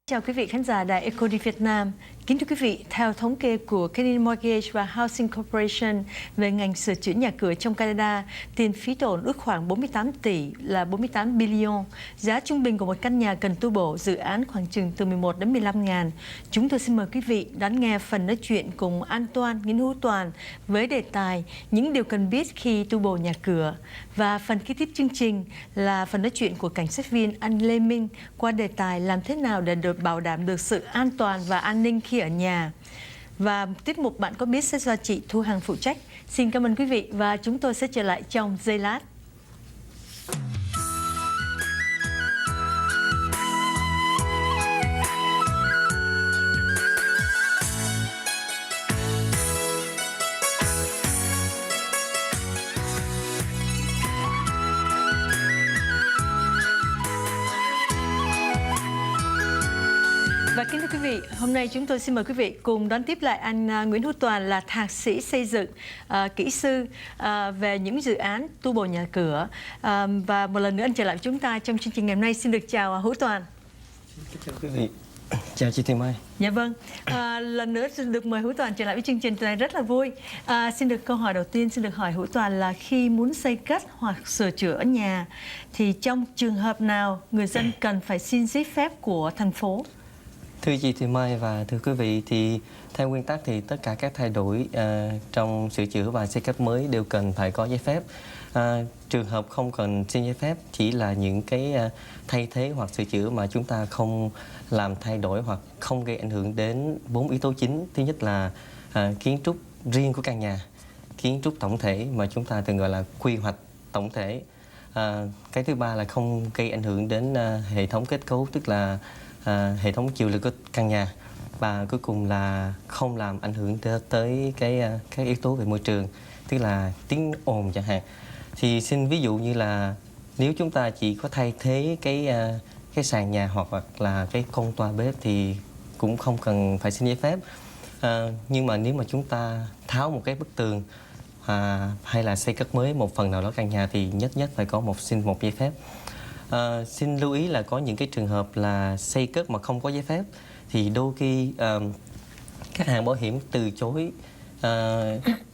Chào quý vị khán giả đài Eco đi Việt Nam. Kính thưa quý vị, theo thống kê của Canadian Mortgage và Housing Corporation về ngành sửa chữa nhà cửa trong Canada, tiền phí tổn ước khoảng 48 tỷ là 48 billion. Giá trung bình của một căn nhà cần tu bổ dự án khoảng chừng từ 11 đến 15 ngàn. Chúng tôi xin mời quý vị đón nghe phần nói chuyện cùng Antoine Nguyễn Hữu Toàn với đề tài những điều cần biết khi tu bổ nhà cửa. Và phần kế tiếp chương trình là phần nói chuyện của cảnh sát viên anh Lê Minh qua đề tài làm thế nào để bảo đảm được sự an toàn và an ninh khi ở nhà. Và tiết mục Bạn có biết sẽ do chị Thu Hằng phụ trách. Xin cảm ơn quý vị và chúng tôi sẽ trở lại trong giây lát. Và kính thưa quý vị, hôm nay chúng tôi xin mời quý vị cùng đón tiếp lại anh Nguyễn Hữu Toàn là thạc sĩ xây dựng, kỹ sư về những dự án tu bổ nhà cửa. Và một lần nữa anh trở lại với chúng ta trong chương trình ngày hôm nay. Xin được chào Hữu Toàn. Chào quý vị. Chào chị Thị Mai. Dạ vâng, lần nữa xin được mời Hữu Toàn trở lại với chương trình này rất là vui. Xin được câu hỏi đầu tiên, xin được hỏi Hữu Toàn là khi muốn xây cất hoặc sửa chữa nhà thì trong trường hợp nào người dân cần phải xin giấy phép của thành phố? Thưa chị Thị Mai và thưa quý vị, thì theo nguyên tắc thì tất cả các thay đổi trong sửa chữa và xây cất mới đều cần phải có giấy phép. Trường hợp không cần xin giấy phép chỉ là những cái thay thế hoặc sửa chữa mà chúng ta không làm thay đổi hoặc không gây ảnh hưởng đến 4 yếu tố chính. Thứ nhất là kiến trúc riêng của căn nhà, kiến trúc tổng thể mà chúng ta thường gọi là quy hoạch tổng thể. Cái thứ ba là không gây ảnh hưởng đến hệ thống kết cấu, tức là hệ thống chịu lực của căn nhà, và cuối cùng là không làm ảnh hưởng tới các yếu tố về môi trường, tức là tiếng ồn chẳng hạn. Thì xin ví dụ như là nếu chúng ta chỉ có thay thế cái sàn nhà hoặc là cái con toa bếp thì cũng không cần phải xin giấy phép. Nhưng mà nếu mà chúng ta tháo một cái bức tường hay là xây cất mới một phần nào đó căn nhà thì nhất phải có xin một giấy phép. Xin lưu ý là có những cái trường hợp là xây cất mà không có giấy phép thì đôi khi các hãng bảo hiểm từ chối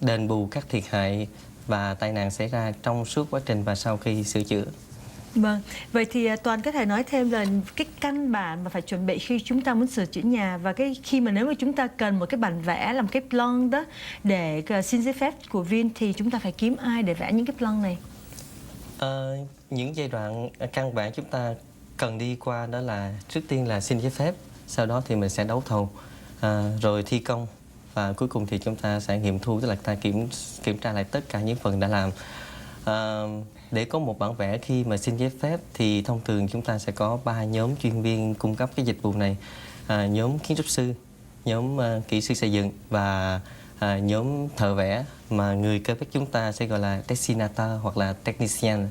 đền bù các thiệt hại và tai nạn xảy ra trong suốt quá trình và sau khi sửa chữa. Vâng, vậy thì Toàn có thể nói thêm là cái căn bản mà phải chuẩn bị khi chúng ta muốn sửa chữa nhà, và khi mà nếu mà chúng ta cần một cái bản vẽ làm cái plan đó để xin giấy phép của Vin thì chúng ta phải kiếm ai để vẽ những cái plan này? Những giai đoạn căn bản chúng ta cần đi qua đó là trước tiên là xin giấy phép, sau đó thì mình sẽ đấu thầu, rồi thi công, và cuối cùng thì chúng ta sẽ nghiệm thu, tức là ta kiểm tra lại tất cả những phần đã làm. Để có một bản vẽ khi mà xin giấy phép thì thông thường chúng ta sẽ có 3 nhóm chuyên viên cung cấp cái dịch vụ này: nhóm kiến trúc sư, nhóm kỹ sư xây dựng và nhóm thợ vẽ, mà người Quebec chúng ta sẽ gọi là dessinateur hoặc là technicien.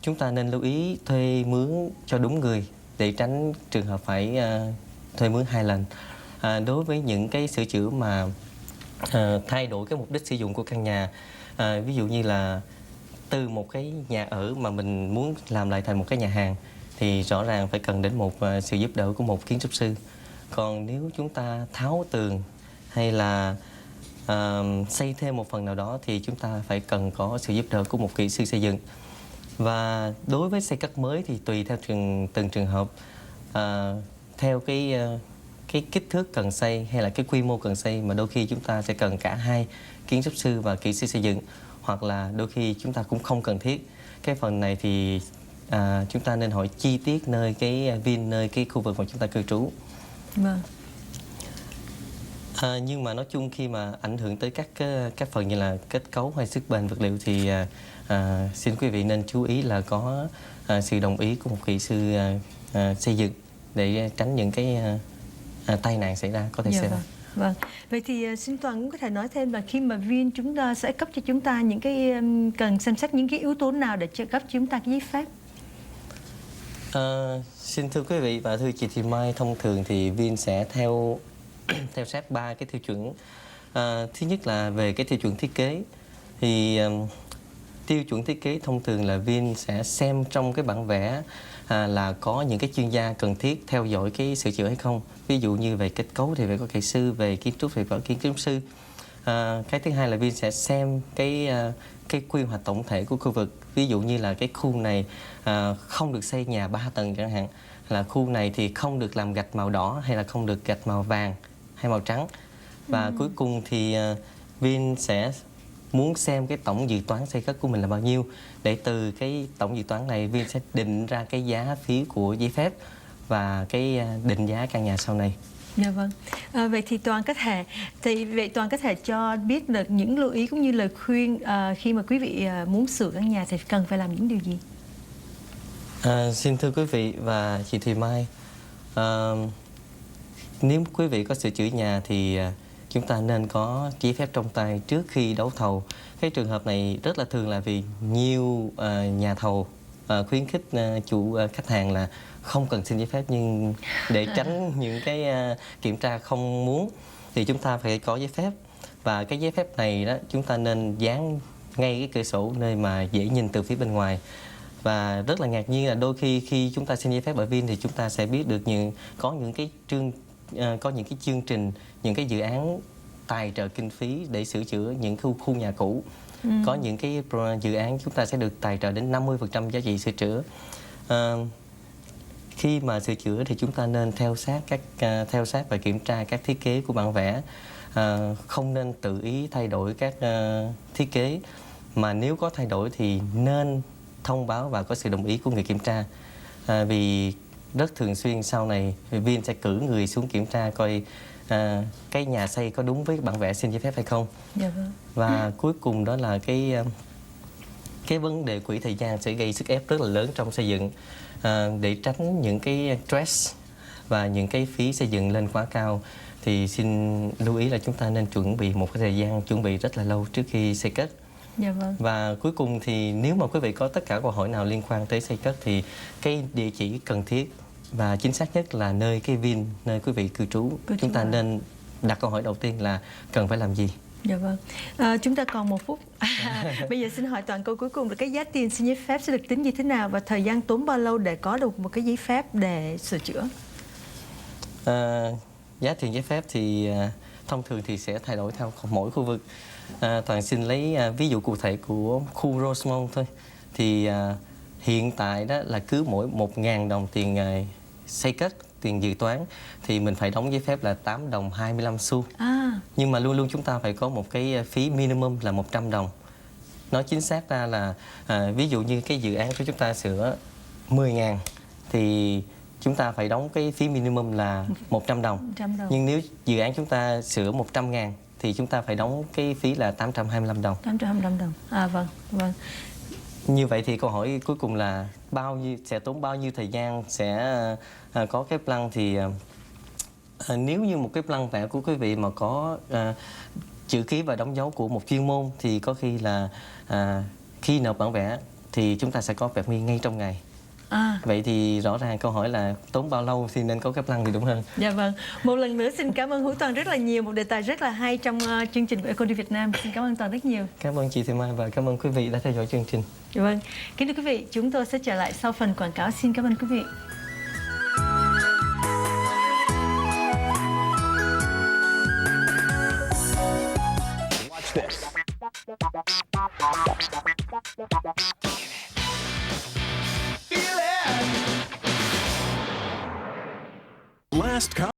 Chúng ta nên lưu ý thuê mướn cho đúng người để tránh trường hợp phải thuê mướn 2 lần. Đối với những cái sửa chữa mà thay đổi cái mục đích sử dụng của căn nhà, ví dụ như là từ một cái nhà ở mà mình muốn làm lại thành một cái nhà hàng, thì rõ ràng phải cần đến một sự giúp đỡ của một kiến trúc sư. Còn nếu chúng ta tháo tường hay là xây thêm một phần nào đó thì chúng ta phải cần có sự giúp đỡ của một kỹ sư xây dựng. Và đối với xây cất mới thì tùy theo từng trường hợp, theo cái kích thước cần xây hay là cái quy mô cần xây, mà đôi khi chúng ta sẽ cần cả hai kiến trúc sư và kỹ sư xây dựng, hoặc là đôi khi chúng ta cũng không cần thiết. Cái phần này thì chúng ta nên hỏi chi tiết nơi nơi cái khu vực mà chúng ta cư trú. Vâng. Nhưng mà nói chung khi mà ảnh hưởng tới các phần như là kết cấu hay sức bền vật liệu thì xin quý vị nên chú ý là có sự đồng ý của một kỹ sư xây dựng để tránh những cái tai nạn xảy ra, có thể xảy ra. Vâng. Vậy thì xin Toàn cũng có thể nói thêm là khi mà Vin chúng ta sẽ cấp cho chúng ta những cái cần xem xét những cái yếu tố nào để cấp cho chúng ta cái giấy phép? Xin thưa quý vị và thưa chị Thị Mai, thông thường thì Vin sẽ theo sát 3 cái tiêu chuẩn. Thứ nhất là về cái tiêu chuẩn thiết kế, thì tiêu chuẩn thiết kế thông thường là Vin sẽ xem trong cái bản vẽ là có những cái chuyên gia cần thiết theo dõi cái sửa chữa hay không. Ví dụ như về kết cấu thì phải có kỹ sư, về kiến trúc thì phải có kiến trúc sư. Cái thứ hai là Vin sẽ xem cái quy hoạch tổng thể của khu vực. Ví dụ như là cái khu này không được xây nhà 3 tầng chẳng hạn, là khu này thì không được làm gạch màu đỏ hay là không được gạch màu vàng hay màu trắng. Và cuối cùng thì Vin sẽ muốn xem cái tổng dự toán xây cất của mình là bao nhiêu, để từ cái tổng dự toán này Vin sẽ định ra cái giá phí của giấy phép và cái định giá căn nhà sau này. Dạ vâng. Vậy thì Toàn có thể cho biết được những lưu ý cũng như lời khuyên khi mà quý vị muốn sửa căn nhà thì cần phải làm những điều gì? Xin thưa quý vị và chị Thùy Mai, nếu quý vị có sửa chữa nhà thì chúng ta nên có giấy phép trong tay trước khi đấu thầu. Cái trường hợp này rất là thường là vì nhiều nhà thầu khuyến khích khách hàng là không cần xin giấy phép, nhưng để tránh những cái kiểm tra không muốn thì chúng ta phải có giấy phép. Và cái giấy phép này đó chúng ta nên dán ngay cái cửa sổ, nơi mà dễ nhìn từ phía bên ngoài. Và rất là ngạc nhiên là đôi khi chúng ta xin giấy phép ở Vin thì chúng ta sẽ biết được có những cái chương trình, những cái dự án tài trợ kinh phí để sửa chữa những khu nhà cũ. Có những cái dự án chúng ta sẽ được tài trợ đến 50% giá trị sửa chữa. Khi mà sửa chữa thì chúng ta nên theo sát và kiểm tra các thiết kế của bản vẽ. Không nên tự ý thay đổi các thiết kế, mà nếu có thay đổi thì nên thông báo và có sự đồng ý của người kiểm tra. Vì rất thường xuyên sau này Vin sẽ cử người xuống kiểm tra coi cái nhà xây có đúng với bản vẽ xin giấy phép hay không. Dạ vâng. Và cuối cùng đó là cái vấn đề quỹ thời gian sẽ gây sức ép rất là lớn trong xây dựng. Để tránh những cái stress và những cái phí xây dựng lên quá cao thì xin lưu ý là chúng ta nên chuẩn bị một cái thời gian chuẩn bị rất là lâu trước khi xây cất. Dạ vâng. Và cuối cùng thì nếu mà quý vị có tất cả câu hỏi nào liên quan tới xây cất thì cái địa chỉ cần thiết và chính xác nhất là nơi Vin, nơi quý vị cư trú. Chúng ta nên đặt câu hỏi đầu tiên là cần phải làm gì. Dạ vâng. Chúng ta còn 1 phút. Bây giờ xin hỏi Toàn câu cuối cùng là cái giá tiền xin giấy phép sẽ được tính như thế nào và thời gian tốn bao lâu để có được một cái giấy phép để sửa chữa? Giá tiền giấy phép thì thông thường thì sẽ thay đổi theo mỗi khu vực. Toàn xin lấy ví dụ cụ thể của khu Rosemont thôi. Thì hiện tại đó là cứ mỗi 1.000 đồng tiền xây cất, tiền dự toán thì mình phải đóng giấy phép là 8 đồng 25 xu. Nhưng mà luôn luôn chúng ta phải có một cái phí minimum là 100 đồng. Nói chính xác ra là ví dụ như cái dự án của chúng ta sửa 10.000 thì chúng ta phải đóng cái phí minimum là 100 đồng. 100 đồng. Nhưng nếu dự án chúng ta sửa 100.000 thì chúng ta phải đóng cái phí là 825 đồng. 825 đồng. Vâng, vâng. Như vậy thì câu hỏi cuối cùng là sẽ tốn bao nhiêu thời gian, sẽ có cái plan thì nếu như một cái plan vẽ của quý vị mà có chữ ký và đóng dấu của một chuyên môn thì có khi là khi nộp bản vẽ thì chúng ta sẽ có vẹt mi ngay trong ngày. Vậy thì rõ ràng câu hỏi là tốn bao lâu thì nên có cái plan thì đúng hơn. Dạ vâng. Một lần nữa xin cảm ơn Hữu Toàn rất là nhiều, một đề tài rất là hay trong chương trình của Economy Việt Nam. Xin cảm ơn Toàn rất nhiều. Cảm ơn chị Thùy Mai và cảm ơn quý vị đã theo dõi chương trình. Dạ vâng. Kính thưa quý vị, chúng tôi sẽ trở lại sau phần quảng cáo. Xin cảm ơn quý vị. Watch this. Last comment.